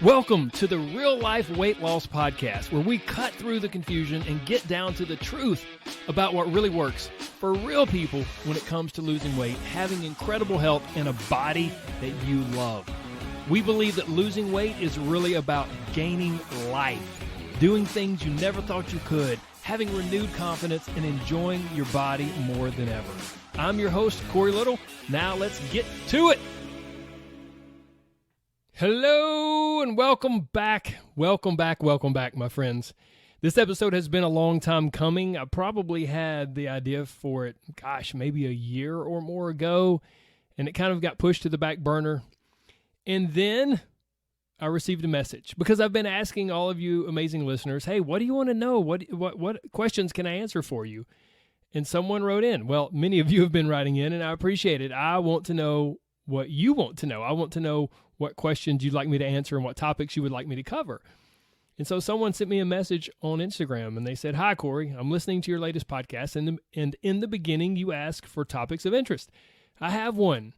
Welcome to the Real Life Weight Loss Podcast, where we cut through the confusion and get down to the truth about what really works for real people when it comes to losing weight, having incredible health, and a body that you love. We believe that losing weight is really about gaining life, doing things you never thought you could, having renewed confidence, and enjoying your body more than ever. I'm your host, Corey Little. Now let's get to it. Hello and welcome back. Welcome back, my friends. This episode has been a long time coming. I probably had the idea for it, maybe a year or more ago, and it kind of got pushed to the back burner. And then I received a message because I've been asking all of you amazing listeners, hey, what do you want to know? What questions can I answer for you? And someone wrote in. Well, many of you have been writing in, and I appreciate it. I want to know what you want to know. I want to know what questions you'd like me to answer and what topics you would like me to cover. And so someone sent me a message on Instagram, and they said, "Hi, Corey. I'm listening to your latest podcast, and in the beginning, you ask for topics of interest. I have one.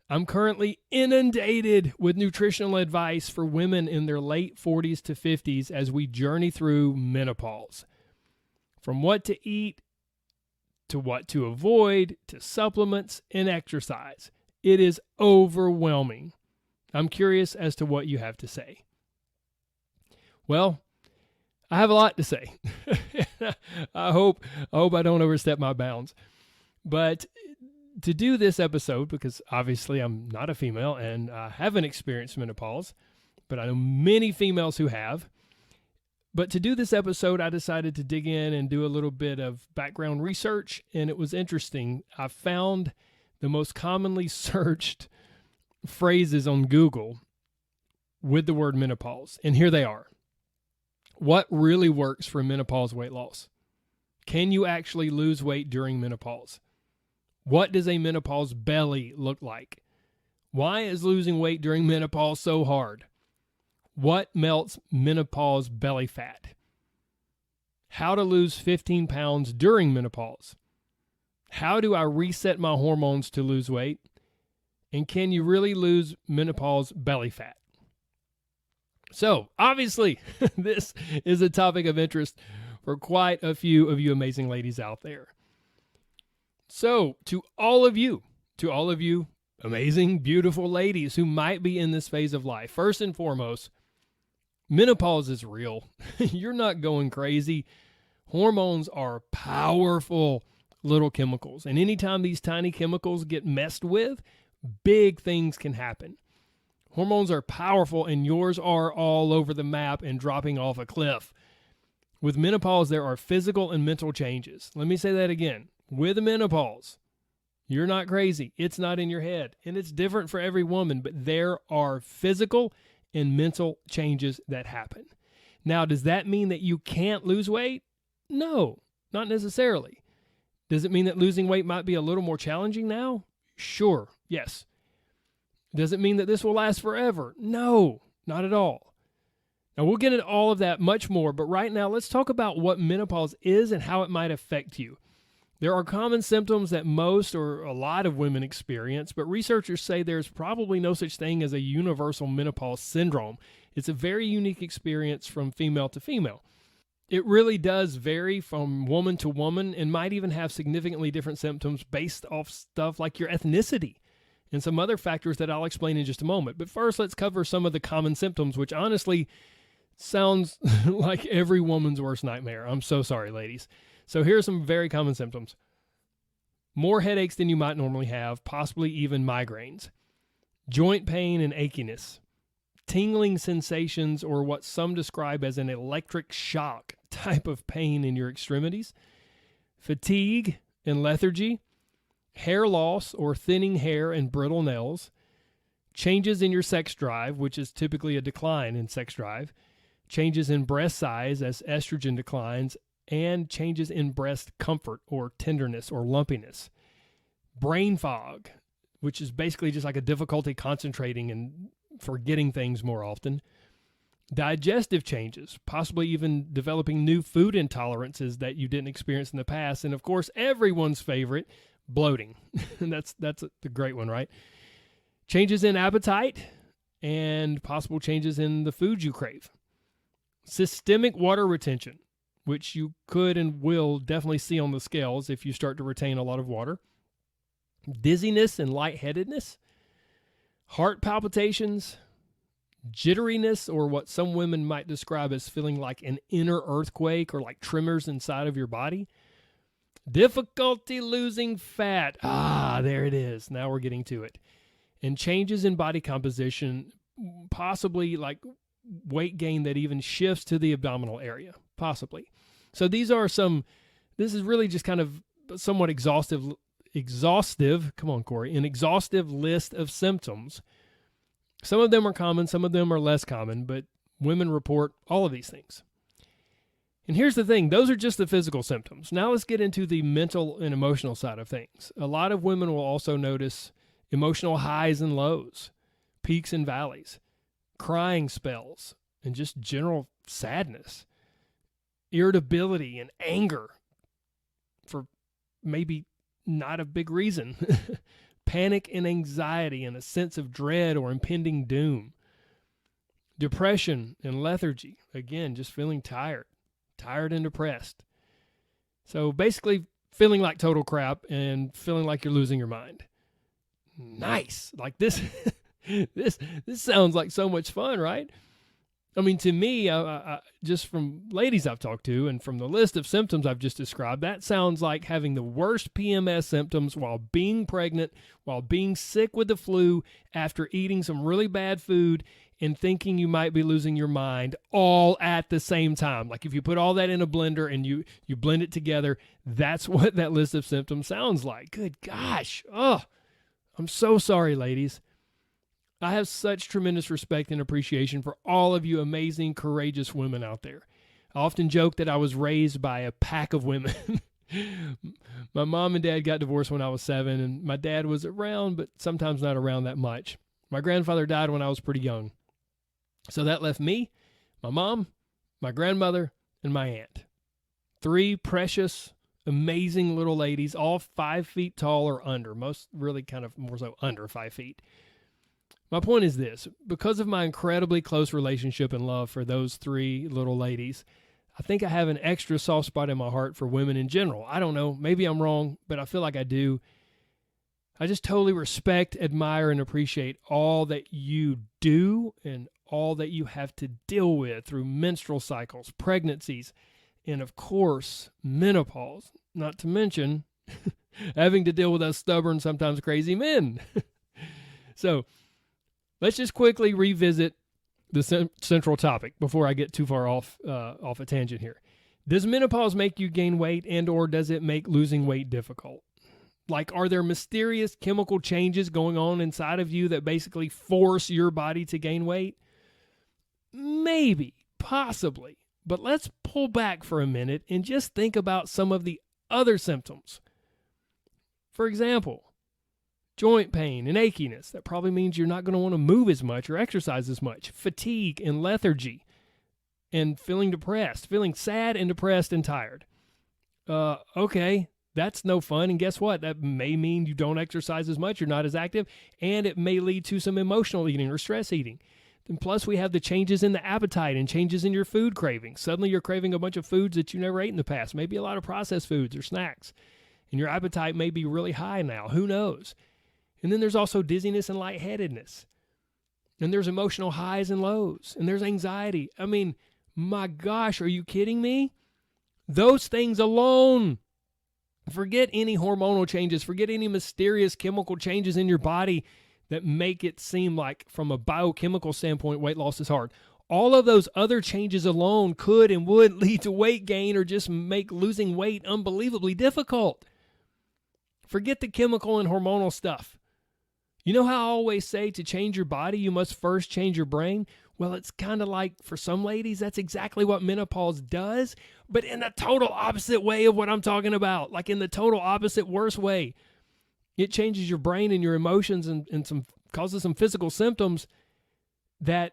I'm currently inundated with nutritional advice for women in their late 40s to 50s as we journey through menopause. From what to eat, to what to avoid, to supplements and exercise. It is overwhelming. I'm curious as to what you have to say." Well, I have a lot to say. I hope I don't overstep my bounds. But to do this episode, because obviously I'm not a female and I haven't experienced menopause, but I know many females who have. But to do this episode, I decided to dig in and do a little bit of background research, and it was interesting. I found the most commonly searched phrases on Google with the word menopause, and here they are. What really works for menopause weight loss? Can you actually lose weight during menopause? What does a menopause belly look like? Why is losing weight during menopause so hard? What melts menopause belly fat? How to lose 15 pounds during menopause? How do I reset my hormones to lose weight? And can you really lose menopause belly fat? So, obviously, this is a topic of interest for quite a few of you amazing ladies out there. So, to all of you amazing, beautiful ladies who might be in this phase of life, first and foremost, menopause is real. You're not going crazy. Hormones are powerful little chemicals. And anytime these tiny chemicals get messed with, big things can happen. Hormones are powerful, and yours are all over the map and dropping off a cliff. With menopause, there are physical and mental changes. Let me say that again. With menopause, you're not crazy. It's not in your head, and it's different for every woman, but there are physical and mental changes that happen. Now, does that mean that you can't lose weight? No, not necessarily. Does it mean that losing weight might be a little more challenging now? Sure, yes. Does it mean that this will last forever? No, not at all. Now, we'll get into all of that much more, but right now, let's talk about what menopause is and how it might affect you. There are common symptoms that most or a lot of women experience, but researchers say there's probably no such thing as a universal menopause syndrome. It's a very unique experience from female to female. It really does vary from woman to woman and might even have significantly different symptoms based off stuff like your ethnicity and some other factors that I'll explain in just a moment. But first, let's cover some of the common symptoms, which honestly sounds like every woman's worst nightmare. I'm so sorry, ladies. So here are some very common symptoms. More headaches than you might normally have, possibly even migraines. Joint pain and achiness. Tingling sensations, or what some describe as an electric shock type of pain in your extremities. Fatigue and lethargy. Hair loss or thinning hair and brittle nails. Changes in your sex drive, which is typically a decline in sex drive. Changes in breast size as estrogen declines, and changes in breast comfort or tenderness or lumpiness. Brain fog, which is basically just like a difficulty concentrating and forgetting things more often. Digestive changes, possibly even developing new food intolerances that you didn't experience in the past. And of course, everyone's favorite, bloating. That's the great one, right? Changes in appetite and possible changes in the foods you crave. Systemic water retention, which you could and will definitely see on the scales if you start to retain a lot of water. Dizziness and lightheadedness, heart palpitations, jitteriness, or what some women might describe as feeling like an inner earthquake or like tremors inside of your body. Difficulty losing fat. There it is. Now we're getting to it. And changes in body composition, possibly like weight gain that even shifts to the abdominal area, possibly. So this is really just kind of somewhat exhaustive, come on, Corey, an exhaustive list of symptoms. Some of them are common, some of them are less common, but women report all of these things. And here's the thing, those are just the physical symptoms. Now let's get into the mental and emotional side of things. A lot of women will also notice emotional highs and lows, peaks and valleys, crying spells, and just general sadness, irritability and anger for maybe not a big reason, panic and anxiety and a sense of dread or impending doom, depression and lethargy, again, just feeling tired and depressed. So basically feeling like total crap and feeling like you're losing your mind. Nice. Like this, this sounds like so much fun, right? I mean, to me, just from ladies I've talked to and from the list of symptoms I've just described, that sounds like having the worst PMS symptoms while being pregnant, while being sick with the flu, after eating some really bad food and thinking you might be losing your mind all at the same time. Like if you put all that in a blender and you blend it together, that's what that list of symptoms sounds like. Good gosh. Oh, I'm so sorry, ladies. I have such tremendous respect and appreciation for all of you amazing, courageous women out there. I often joke that I was raised by a pack of women. My mom and dad got divorced when I was 7, and my dad was around, but sometimes not around that much. My grandfather died when I was pretty young. So that left me, my mom, my grandmother, and my aunt. 3 precious, amazing little ladies, all 5 feet tall or under. Most really kind of more so under 5 feet. My point is this, because of my incredibly close relationship and love for those 3 little ladies, I think I have an extra soft spot in my heart for women in general. I don't know, maybe I'm wrong, but I feel like I do. I just totally respect, admire, and appreciate all that you do and all that you have to deal with through menstrual cycles, pregnancies, and of course, menopause, not to mention having to deal with us stubborn, sometimes crazy men. So, let's just quickly revisit the central topic before I get too far off a tangent here. Does menopause make you gain weight and or does it make losing weight difficult? Like, are there mysterious chemical changes going on inside of you that basically force your body to gain weight? Maybe, possibly. But let's pull back for a minute and just think about some of the other symptoms. For example, joint pain and achiness. That probably means you're not going to want to move as much or exercise as much. Fatigue and lethargy and feeling depressed, feeling sad and depressed and tired. Okay, that's no fun. And guess what? That may mean you don't exercise as much, you're not as active, and it may lead to some emotional eating or stress eating. And plus, we have the changes in the appetite and changes in your food cravings. Suddenly, you're craving a bunch of foods that you never ate in the past, maybe a lot of processed foods or snacks. And your appetite may be really high now. Who knows? And then there's also dizziness and lightheadedness. And there's emotional highs and lows. And there's anxiety. I mean, my gosh, are you kidding me? Those things alone. Forget any hormonal changes. Forget any mysterious chemical changes in your body that make it seem like, from a biochemical standpoint, weight loss is hard. All of those other changes alone could and would lead to weight gain or just make losing weight unbelievably difficult. Forget the chemical and hormonal stuff. You know how I always say to change your body, you must first change your brain? Well, it's kind of like, for some ladies, that's exactly what menopause does, but in the total opposite way of what I'm talking about, like in the total opposite, worse way. It changes your brain and your emotions and causes some physical symptoms that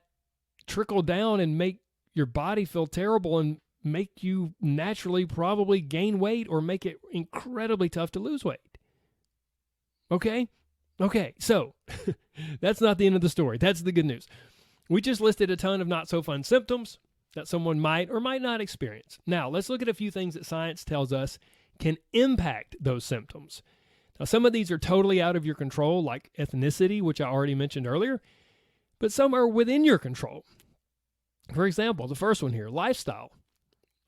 trickle down and make your body feel terrible and make you naturally probably gain weight or make it incredibly tough to lose weight. Okay? Okay, so that's not the end of the story. That's the good news. We just listed a ton of not so fun symptoms that someone might or might not experience. Now, let's look at a few things that science tells us can impact those symptoms. Now, some of these are totally out of your control, like ethnicity, which I already mentioned earlier, but some are within your control. For example, the first one here, lifestyle.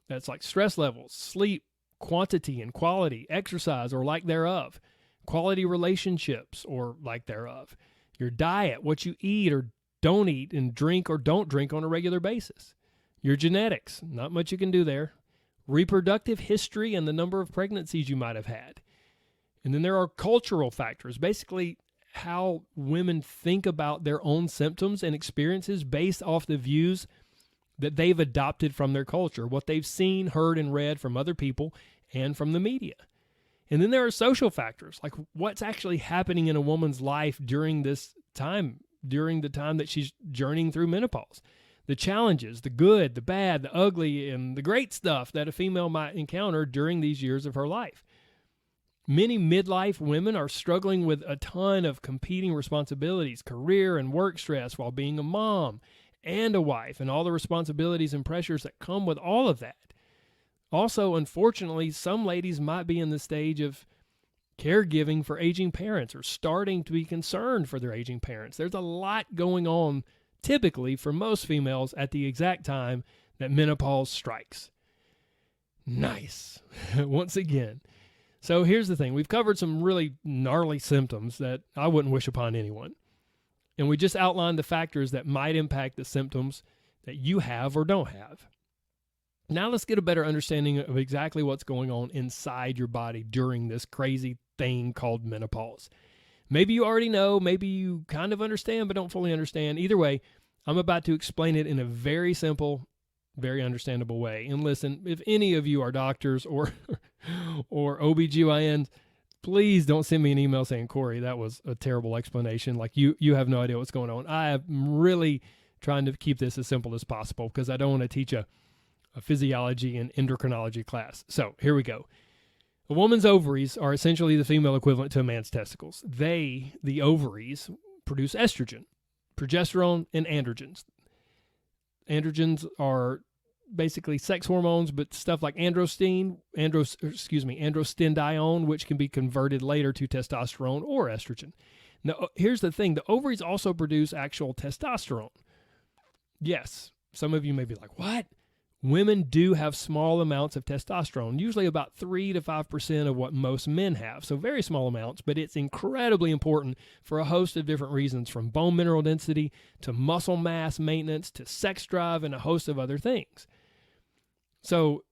That's like stress levels, sleep, quantity and quality, exercise or lack thereof, quality relationships or lack thereof, your diet, what you eat or don't eat and drink or don't drink on a regular basis, your genetics, not much you can do there, reproductive history and the number of pregnancies you might have had. And then there are cultural factors, basically how women think about their own symptoms and experiences based off the views that they've adopted from their culture, what they've seen, heard, and read from other people and from the media. And then there are social factors, like what's actually happening in a woman's life during this time, during the time that she's journeying through menopause. The challenges, the good, the bad, the ugly, and the great stuff that a female might encounter during these years of her life. Many midlife women are struggling with a ton of competing responsibilities, career and work stress while being a mom and a wife, and all the responsibilities and pressures that come with all of that. Also, unfortunately, some ladies might be in the stage of caregiving for aging parents or starting to be concerned for their aging parents. There's a lot going on typically for most females at the exact time that menopause strikes. Nice. Once again. So here's the thing. We've covered some really gnarly symptoms that I wouldn't wish upon anyone. And we just outlined the factors that might impact the symptoms that you have or don't have. Now let's get a better understanding of exactly what's going on inside your body during this crazy thing called menopause. Maybe you already know, maybe you kind of understand but don't fully understand. Either way, I'm about to explain it in a very simple, very understandable way. And listen, if any of you are doctors or OBGYNs, please don't send me an email saying, Corey, that was a terrible explanation. Like you have no idea what's going on. I am really trying to keep this as simple as possible because I don't want to teach a physiology and endocrinology class. So here we go. A woman's ovaries are essentially the female equivalent to a man's testicles. The ovaries, produce estrogen, progesterone, and androgens. Androgens are basically sex hormones, but stuff like androstenedione, which can be converted later to testosterone or estrogen. Now, here's the thing. The ovaries also produce actual testosterone. Yes, some of you may be like, what? Women do have small amounts of testosterone, usually about 3 to 5% of what most men have. So very small amounts, but it's incredibly important for a host of different reasons, from bone mineral density to muscle mass maintenance to sex drive and a host of other things. So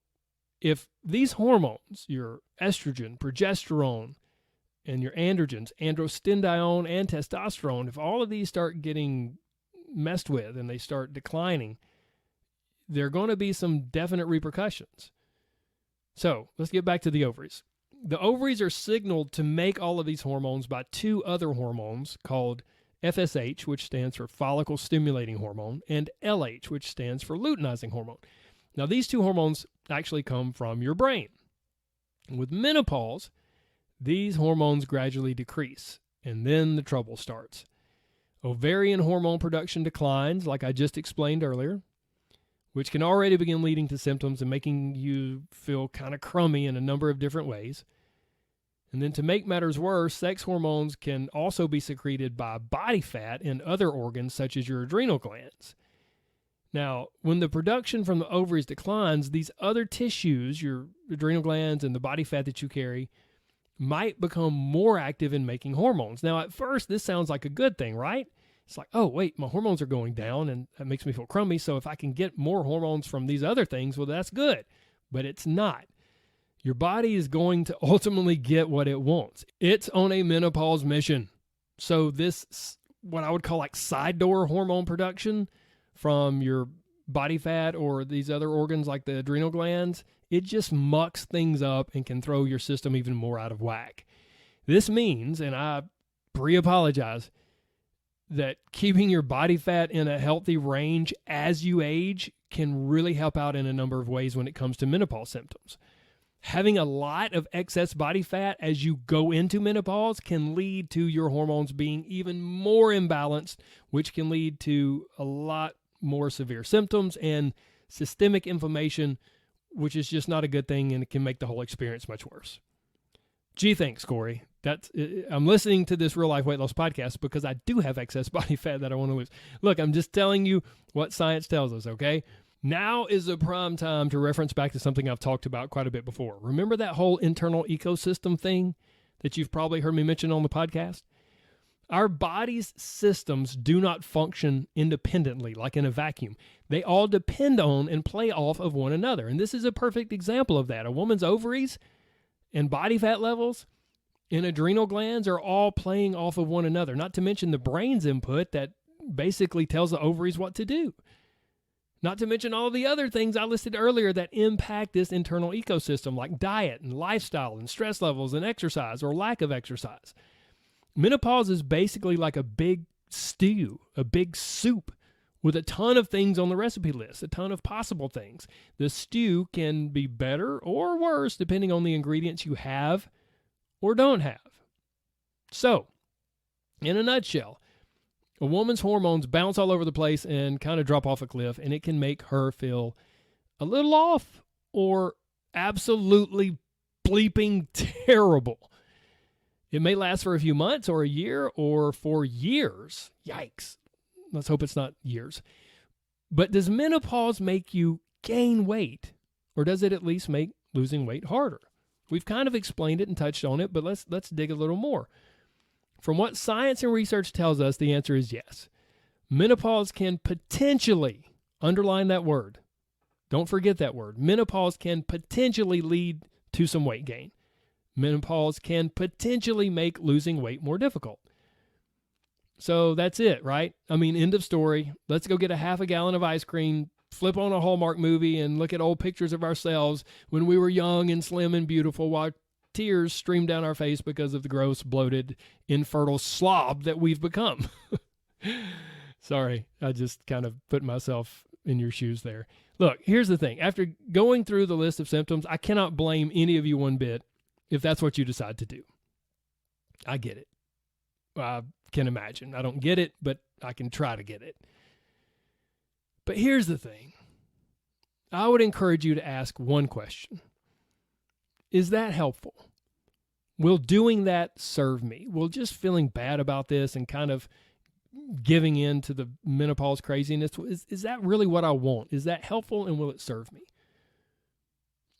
if these hormones, your estrogen, progesterone, and your androgens, androstenedione and testosterone, if all of these start getting messed with and they start declining, there are going to be some definite repercussions. So let's get back to the ovaries. The ovaries are signaled to make all of these hormones by two other hormones called FSH, which stands for follicle stimulating hormone, and LH, which stands for luteinizing hormone. Now, these two hormones actually come from your brain. With menopause, these hormones gradually decrease, and then the trouble starts. Ovarian hormone production declines, like I just explained earlier, which can already begin leading to symptoms and making you feel kind of crummy in a number of different ways. And then to make matters worse, sex hormones can also be secreted by body fat in other organs, such as your adrenal glands. Now, when the production from the ovaries declines, these other tissues, your adrenal glands and the body fat that you carry, might become more active in making hormones. Now, at first, this sounds like a good thing, right? It's like, oh, wait, my hormones are going down and that makes me feel crummy. So if I can get more hormones from these other things, well, that's good. But it's not. Your body is going to ultimately get what it wants. It's on a menopause mission. So this, what I would call like side door hormone production from your body fat or these other organs like the adrenal glands, it just mucks things up and can throw your system even more out of whack. This means, and I pre-apologize, that keeping your body fat in a healthy range as you age can really help out in a number of ways when it comes to menopause symptoms. Having a lot of excess body fat as you go into menopause can lead to your hormones being even more imbalanced, which can lead to a lot more severe symptoms and systemic inflammation, which is just not a good thing, and it can make the whole experience much worse. Gee, thanks, Corey. I'm listening to this Real Life Weight Loss podcast because I do have excess body fat that I want to lose. Look, I'm just telling you what science tells us, okay? Now is the prime time to reference back to something I've talked about quite a bit before. Remember that whole internal ecosystem thing that you've probably heard me mention on the podcast? Our body's systems do not function independently like in a vacuum. They all depend on and play off of one another. And this is a perfect example of that. A woman's ovaries and body fat levels and adrenal glands are all playing off of one another, not to mention the brain's input that basically tells the ovaries what to do. Not to mention all the other things I listed earlier that impact this internal ecosystem, like diet and lifestyle and stress levels and exercise or lack of exercise. Menopause is basically like a big stew, a big soup with a ton of things on the recipe list, a ton of possible things. The stew can be better or worse depending on the ingredients you have or don't have. So, in a nutshell, a woman's hormones bounce all over the place and kind of drop off a cliff, and it can make her feel a little off or absolutely bleeping terrible. It may last for a few months or a year or for years. Yikes. Let's hope it's not years. But does menopause make you gain weight, or does it at least make losing weight harder? We've kind of explained it and touched on it, but let's dig a little more. From what science and research tells us, the answer is yes. Menopause can potentially, underline that word, don't forget that word, menopause can potentially lead to some weight gain. Menopause can potentially make losing weight more difficult. So that's it, right? I mean, end of story. Let's go get a half a gallon of ice cream, flip on a Hallmark movie, and look at old pictures of ourselves when we were young and slim and beautiful while tears stream down our face because of the gross, bloated, infertile slob that we've become. Sorry, I just kind of put myself in your shoes there. Look, here's the thing. After going through the list of symptoms, I cannot blame any of you one bit if that's what you decide to do. I get it. I can imagine. I don't get it, but I can try to get it. But here's the thing. I would encourage you to ask one question. Is that helpful? Will doing that serve me? Will just feeling bad about this and kind of giving in to the menopause craziness, is that really what I want? Is that helpful, and will it serve me?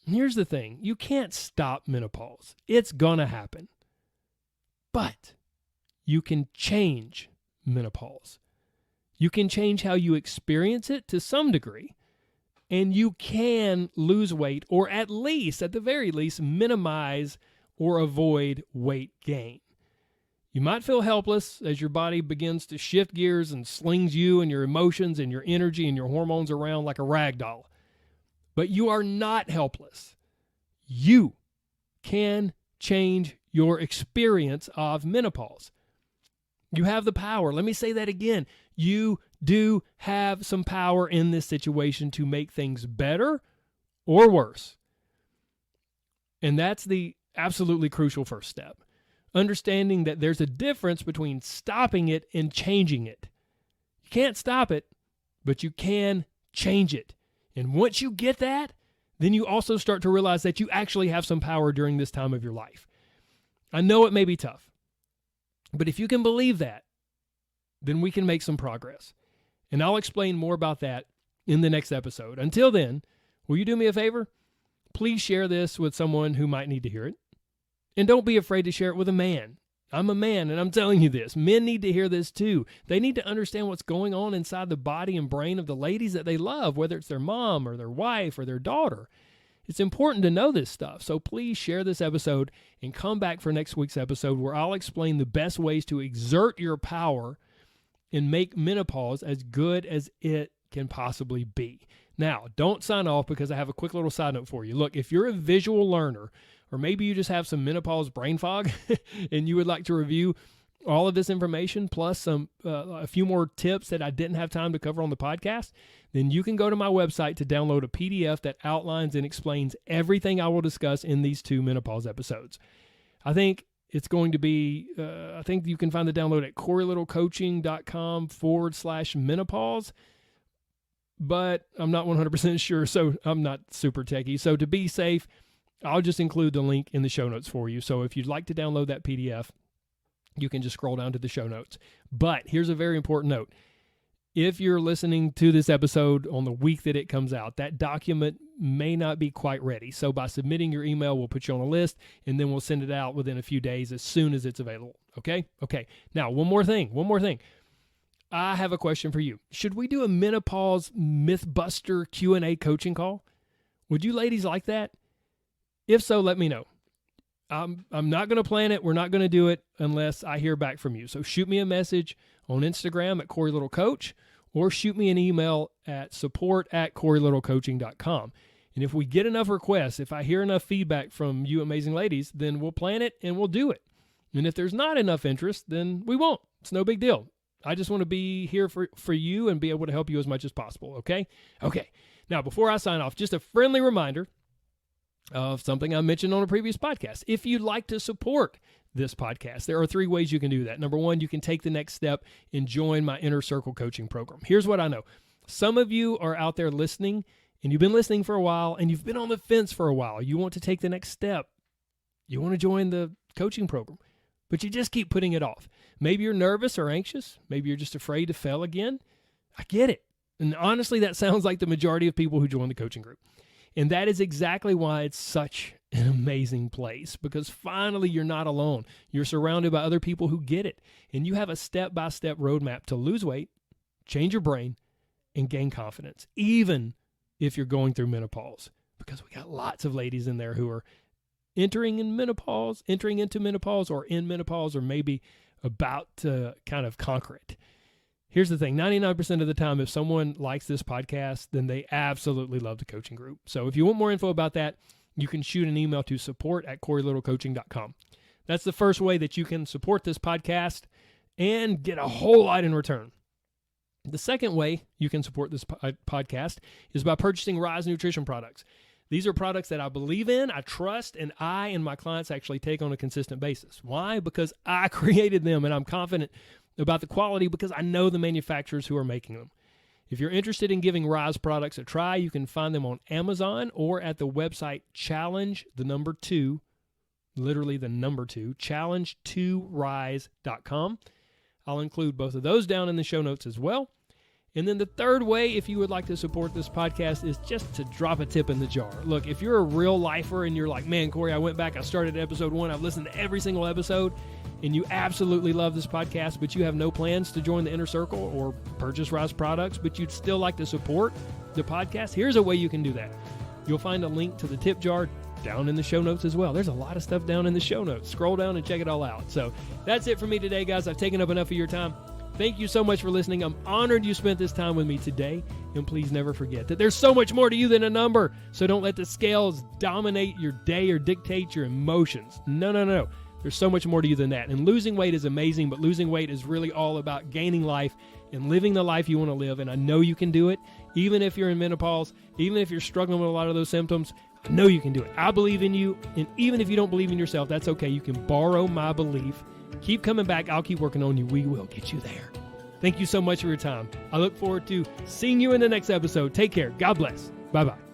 And here's the thing. You can't stop menopause. It's gonna happen. But you can change menopause. You can change how you experience it to some degree. And you can lose weight, or at the very least, minimize or avoid weight gain. You might feel helpless as your body begins to shift gears and slings you and your emotions and your energy and your hormones around like a rag doll. But you are not helpless. You can change your experience of menopause. You have the power. Let me say that again. You do have some power in this situation to make things better or worse. And that's the absolutely crucial first step. Understanding that there's a difference between stopping it and changing it. You can't stop it, but you can change it. And once you get that, then you also start to realize that you actually have some power during this time of your life. I know it may be tough, but if you can believe that, then we can make some progress. And I'll explain more about that in the next episode. Until then, will you do me a favor? Please share this with someone who might need to hear it. And don't be afraid to share it with a man. I'm a man, and I'm telling you this. Men need to hear this too. They need to understand what's going on inside the body and brain of the ladies that they love, whether it's their mom or their wife or their daughter. It's important to know this stuff, so please share this episode and come back for next week's episode where I'll explain the best ways to exert your power and make menopause as good as it can possibly be. Now, don't sign off because I have a quick little side note for you. Look, if you're a visual learner, or maybe you just have some menopause brain fog and you would like to review all of this information plus a few more tips that I didn't have time to cover on the podcast, then you can go to my website to download a PDF that outlines and explains everything I will discuss in these 2 menopause episodes. I think it's going to be, I think you can find the download at CoreyLittleCoaching.com/menopause, but I'm not 100% sure, so I'm not super techie. So to be safe, I'll just include the link in the show notes for you. So if you'd like to download that PDF, you can just scroll down to the show notes. But here's a very important note. If you're listening to this episode on the week that it comes out, that document may not be quite ready. So by submitting your email, we'll put you on a list, and then we'll send it out within a few days as soon as it's available. Okay? Okay. Now, one more thing. I have a question for you. Should we do a menopause Mythbuster Q&A coaching call? Would you ladies like that? If so, let me know. I'm not going to plan it. We're not going to do it unless I hear back from you. So shoot me a message on Instagram at CoreyLittleCoach, or shoot me an email at support@CoreyLittleCoaching.com. And if we get enough requests, if I hear enough feedback from you amazing ladies, then we'll plan it and we'll do it. And if there's not enough interest, then we won't. It's no big deal. I just want to be here for you and be able to help you as much as possible, okay? Okay. Now, before I sign off, just a friendly reminder of something I mentioned on a previous podcast. If you'd like to support this podcast, there are 3 ways you can do that. Number 1, you can take the next step and join my Inner Circle coaching program. Here's what I know. Some of you are out there listening, and you've been listening for a while, and you've been on the fence for a while. You want to take the next step. You want to join the coaching program, but you just keep putting it off. Maybe you're nervous or anxious. Maybe you're just afraid to fail again. I get it. And honestly, that sounds like the majority of people who join the coaching group. And that is exactly why it's such an amazing place, because finally you're not alone. You're surrounded by other people who get it, and you have a step-by-step roadmap to lose weight, change your brain, and gain confidence, even if you're going through menopause, because we got lots of ladies in there who are entering into menopause, or in menopause, or maybe about to kind of conquer it. Here's the thing, 99% of the time, if someone likes this podcast, then they absolutely love the coaching group. So if you want more info about that, you can shoot an email to support@CoreyLittleCoaching.com. That's the first way that you can support this podcast and get a whole lot in return. The second way you can support this podcast is by purchasing Rise Nutrition products. These are products that I believe in, I trust, and I and my clients actually take on a consistent basis. Why? Because I created them, and I'm confident about the quality because I know the manufacturers who are making them. If you're interested in giving Rise products a try, you can find them on Amazon or at the website challenge2rise.com. I'll include both of those down in the show notes as well. And then the third way, if you would like to support this podcast, is just to drop a tip in the jar. Look, if you're a real lifer and you're like, man, Corey, I went back, I started episode 1, I've listened to every single episode, and you absolutely love this podcast, but you have no plans to join the Inner Circle or purchase Rise products, but you'd still like to support the podcast, here's a way you can do that. You'll find a link to the tip jar down in the show notes as well. There's a lot of stuff down in the show notes. Scroll down and check it all out. So that's it for me today, guys. I've taken up enough of your time. Thank you so much for listening. I'm honored you spent this time with me today. And please never forget that there's so much more to you than a number. So don't let the scales dominate your day or dictate your emotions. No. There's so much more to you than that. And losing weight is amazing, but losing weight is really all about gaining life and living the life you want to live. And I know you can do it. Even if you're in menopause, even if you're struggling with a lot of those symptoms, I know you can do it. I believe in you. And even if you don't believe in yourself, that's okay. You can borrow my belief. Keep coming back. I'll keep working on you. We will get you there. Thank you so much for your time. I look forward to seeing you in the next episode. Take care. God bless. Bye-bye.